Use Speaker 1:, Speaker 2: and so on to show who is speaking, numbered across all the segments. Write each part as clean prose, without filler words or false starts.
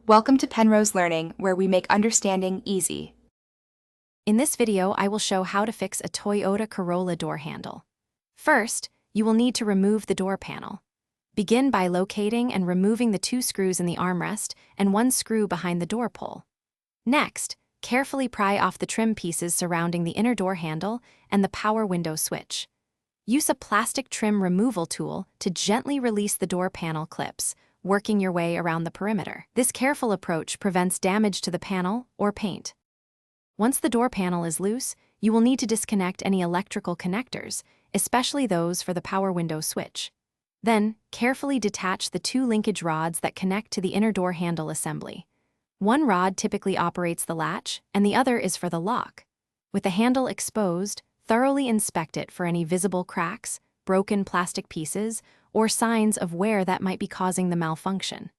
Speaker 1: Welcome to Penrose Learning, where we make understanding easy.
Speaker 2: In this video, I will show how to fix a Toyota Corolla door handle. First, you will need to remove the door panel. Begin by locating and removing the 2 screws in the armrest and 1 screw behind the door pull. Next, carefully pry off the trim pieces surrounding the inner door handle and the power window switch. Use a plastic trim removal tool to gently release the door panel clips, working your way around the perimeter. This careful approach prevents damage to the panel or paint. Once the door panel is loose, you will need to disconnect any electrical connectors, especially those for the power window switch. Then, carefully detach the 2 linkage rods that connect to the inner door handle assembly. One rod typically operates the latch, and the other is for the lock. With the handle exposed, thoroughly inspect it for any visible cracks, broken plastic pieces, or signs of wear that might be causing the malfunction.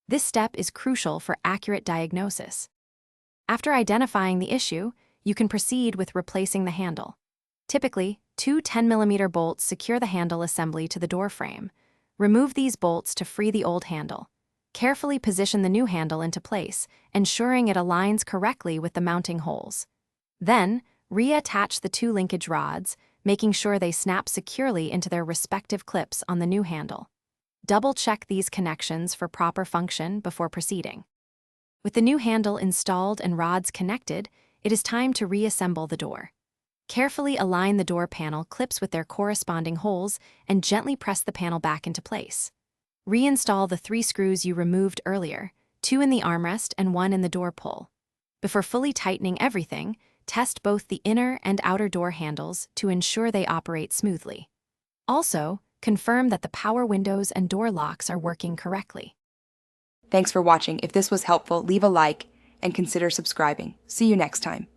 Speaker 2: This step is crucial for accurate diagnosis. After identifying the issue, you can proceed with replacing the handle. Typically, 2 10mm bolts secure the handle assembly to the door frame. Remove these bolts to free the old handle. Carefully position the new handle into place, ensuring it aligns correctly with the mounting holes. Then, reattach the 2 linkage rods, making sure they snap securely into their respective clips on the new handle. Double-check these connections for proper function before proceeding. With the new handle installed and rods connected, it is time to reassemble the door. Carefully align the door panel clips with their corresponding holes and gently press the panel back into place. Reinstall the 3 screws you removed earlier, 2 in the armrest and 1 in the door pull. Before fully tightening everything, test both the inner and outer door handles to ensure they operate smoothly. Also, confirm that the power windows and door locks are working correctly.
Speaker 1: Thanks for watching. If this was helpful, leave a like and consider subscribing. See you next time.